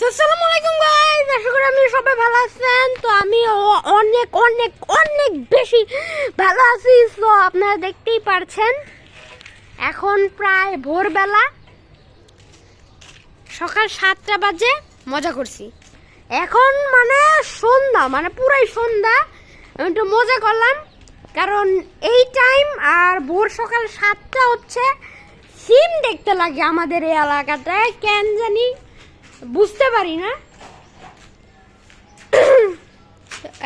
আসসালামু আলাইকুম গাইস, আশা করি আপনি সবাই ভালো আছেন। তো আমি অনেক অনেক অনেক বেশি ভালো আছি। তো আপনারা দেখতেই পারছেন এখন প্রায় ভোরবেলা, সকাল 7টা বাজে। মজা করছি। এখন মানে সন্ধ্যা, মানে পুরাই সন্ধ্যা। আমি একটু মজা করলাম কারণ এই টাইম আর ভোর সকাল 7টা হচ্ছে সিম দেখতে লাগে আমাদের এই এলাকাটায়, কেন জানি বুঝতে পারি না।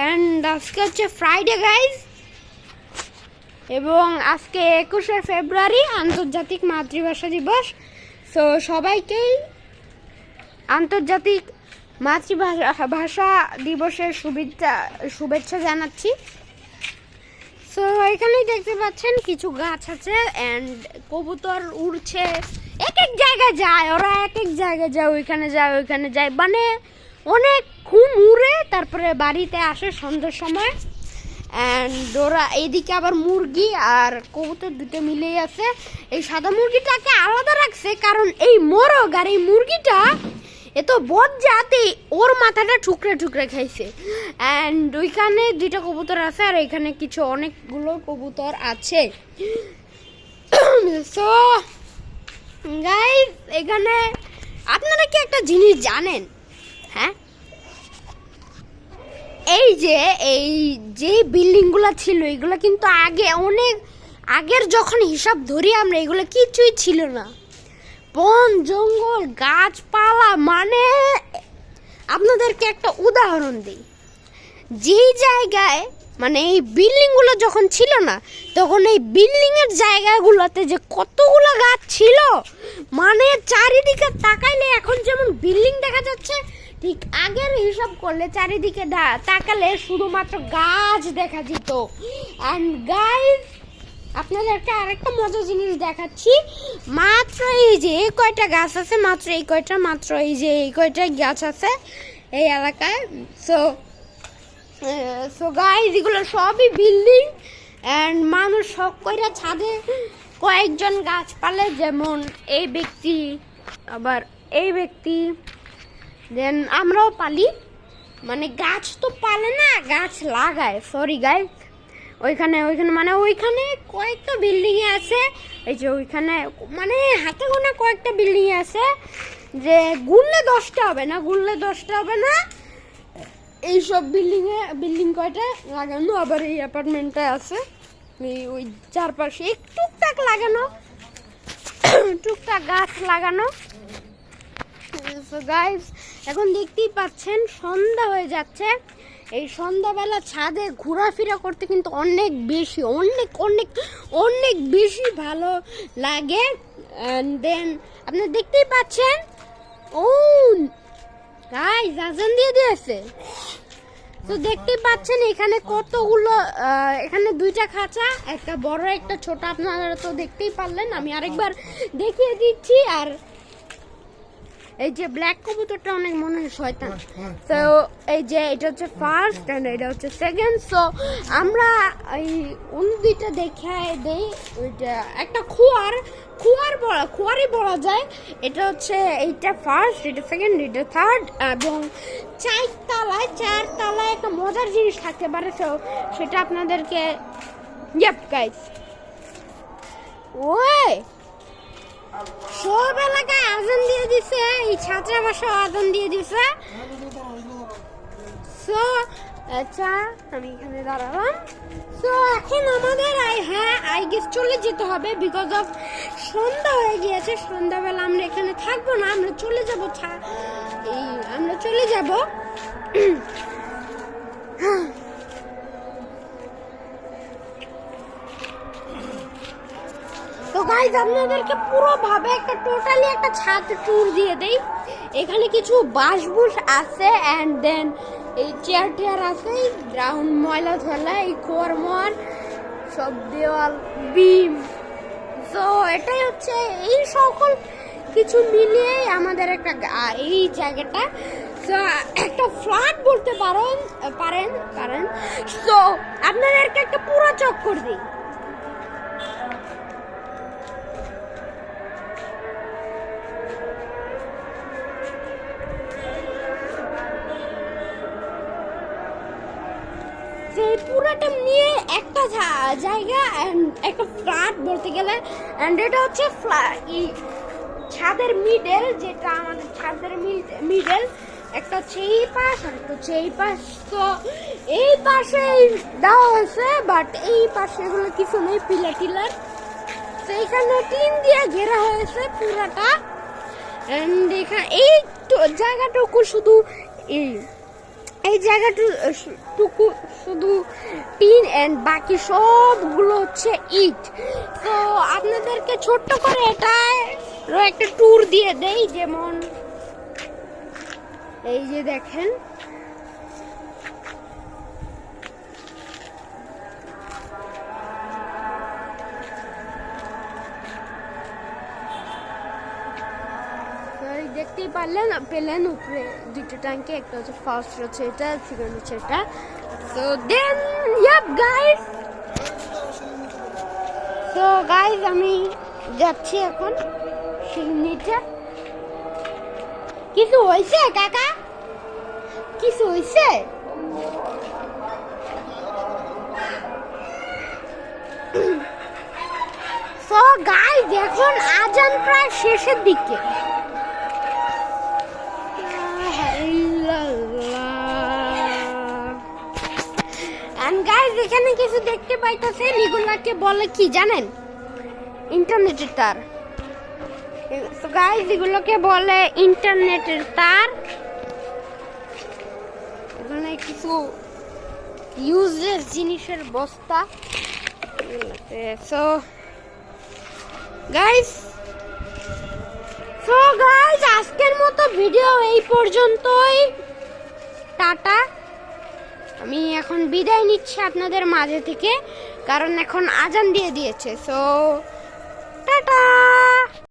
এন্ড আজকে হচ্ছে ফ্রাইডে গাইজ, এবং আজকে 21শে ফেব্রুয়ারি আন্তর্জাতিক মাতৃভাষা দিবস। তো সবাইকেই আন্তর্জাতিক মাতৃভাষা দিবসের শুভেচ্ছা জানাচ্ছি। সো এখানেই দেখতে পাচ্ছেন কিছু গাছ আছে এন্ড কবুতর উড়ছে, এক এক জায়গায় যায়, ওরা এক এক জায়গায় যায়, ওইখানে যায়, মানে অনেক ঘুম উড়ে তারপরে বাড়িতে আসে সন্ধ্যার সময়। অ্যান্ড ওরা এইদিকে আবার মুরগি আর কবুতর দুটো মিলেই আছে। এই সাদা মুরগিটাকে আলাদা রাখছে কারণ এই মোরগ আর এই মুরগিটা এত বজ্জাতে ওর মাথাটা টুকরে টুকরে খাইছে। অ্যান্ড ওইখানে দুইটা কবুতর আছে আর এখানে কিছু অনেকগুলো কবুতর আছে। সো গাইস, এখানে আপনারা কি একটা জিনিস জানেন? হ্যাঁ, এই যে বিল্ডিংগুলো ছিল এগুলো কিন্তু আগে, অনেক আগের যখন হিসাব ধরি আমরা, এগুলো কিছুই ছিল না। বন জঙ্গল গাছপালা, মানে আপনাদেরকে একটা উদাহরণ দিই। যেই জায়গায় মানে এই বিল্ডিংগুলো যখন ছিল না, তখন এই বিল্ডিংয়ের জায়গাগুলোতে যে কতগুলো গাছ ছিল, মানে চারিদিকে তাকাইলে এখন যেমন বিল্ডিং দেখা যাচ্ছে, ঠিক আগের হিসাব করলে চারিদিকে তাকালে শুধুমাত্র গাছ দেখা যেত। অ্যান্ড গাইস, আপনাদেরকে আরেকটা মজার জিনিস দেখাচ্ছি। মাত্র এই যে এই কয়টা গাছ আছে, মাত্র এই কয়টা গাছ আছে এই এলাকায়। সো গাইস, এগুলো সবই বিল্ডিং। অ্যান্ড মানুষ শখ করে ছাদে কয়েকজন গাছ পালে, যেমন এই ব্যক্তি, আবার এই ব্যক্তি, দেন আমরাও পালি। মানে গাছ তো পালে না, গাছ লাগায়। সরি গাইস, ওইখানে মানে ওইখানে কয়েকটা বিল্ডিংয়ে আছে। এই যে ওইখানে মানে হাতে গোনা কয়েকটা বিল্ডিংয়ে আছে, যে গুনলে 10টা হবে না এইসব বিল্ডিং কয়টা লাগানো। আবার এই অ্যাপার্টমেন্টটা আছে, ওই চারপাশে টুকটাক লাগানো, টুকটাক গাছ লাগানো। সো গাইস, এখন দেখতেই পাচ্ছেন সন্ধ্যা হয়ে যাচ্ছে। এই সন্ধ্যাবেলা ছাদে ঘোরাফেরা করতে কিন্তু অনেক বেশি ভালো লাগে। দেন আপনি দেখতেই পাচ্ছেন, ও গাইস আজান দিয়ে দিয়েছে। তো দেখতেই পাচ্ছেন এখানে কতগুলো, এখানে দুইটা খাঁচা, একটা বড় একটা ছোট। আপনারা তো দেখতেই পারলেন, আমি আরেকবার দেখিয়ে দিচ্ছি। আর এই যে ব্ল্যাক কবুতরটা অনেক মনে হয় শয়তান। তো এই যে এটা হচ্ছে ফার্স্ট এন্ড এটা হচ্ছে সেকেন্ড। সো আমরা এই অন্য দুইটা দেখে দেই। ওইটা একটা খোয়ারই বলা যায়। এটা হচ্ছে এইটা ফার্স্ট, এটা সেকেন্ড, এটা থার্ড। এবং চার তলায় একটা মজার জিনিস থাকতে পারে। সেটা আপনাদেরকে গাইস, ওই সব এলাকায় আজান দিয়ে দিছে, এই ছাত্রা ভাষা আজান দিয়ে দিছে। সো আচ্ছা, আমি এখানে দাঁড়ালাম। সো এখন আমাদের আই গেস চলে যেতে হবে, বিকজ অফ সন্ধ্যা হয়ে গিয়েছে। সন্ধ্যাবেলা আমরা এখানে থাকবো না, আমরা চলে যাব। তো গাইস, আপনাদেরকে পুরোভাবে টোটালি একটা ছাদ ট্যুর দিয়ে দেই। এখানে কিছু বাঁশবুশ আছে, অ্যান্ড দেন এই চেয়ার আছে, গ্রাউন্ড ময়লা ধলা, এই খোয়ার সব দেওয়াল বিম। তো এটাই হচ্ছে, এই সকল কিছু মিলিয়ে আমাদের একটা এই জায়গাটা একটা ফ্ল্যাট বলতে পারেন। তো আপনাদেরকে একটা পুরো চক্কর দিই। পুরাটা নিয়ে একটা জায়গা and একটা ফ্ল্যাট বলতে গেলে, and এটা হচ্ছে ছাদের মিডল, যেটা আমাদের ছাদের মিডল, একটা হচ্ছে এই পাশ আর একটা হচ্ছে এই পাশ। তো এই পাশে দেওয়া হয়েছে, বাট এই পাশে এগুলো কিছু নেই, পিলার টিলার। তো এখানে টিন দিয়ে ঘেরা হয়েছে পুরাটা, এন্ড এখানে এই জায়গাটুকু শুধু এই জায়গাটুকু শুধু টিন এন্ড বাকি সবগুলো হচ্ছে ইট। তো আপনাদেরকে ছোট্ট করে এটা একটা ট্যুর দিয়ে দেই, যেমন এই যে দেখেন দেখতেই পেলেন উপরে দুটো ট্যাঙ্কি, একটা হচ্ছে ফার্স্ট হচ্ছে এটা, সেকেন্ড হচ্ছে এটা। সো দেন গাইস আমি যাচ্ছি এখন সেই নিচে। কিছু হয়েছে কাকা? কিছু হয়েছে? সো গাইস এখন আজান প্রায় শেষের দিকে। গাইস এখানে কিছু দেখতে পাইতেছেন, এগুলাকে বলে কি জানেন? ইন্টারনেটের তার। তো গাইস এগুলোকে বলে ইন্টারনেটের তার। এখানে কিছু ইউজলেস জিনিসের বস্তা। সো গাইস আজকের মতো ভিডিও এই পর্যন্তই। টাটা। আমি এখন বিদায় নিচ্ছি আপনাদের মাঝে থেকে, কারণ এখন আজান দিয়ে দিয়েছে। So tata.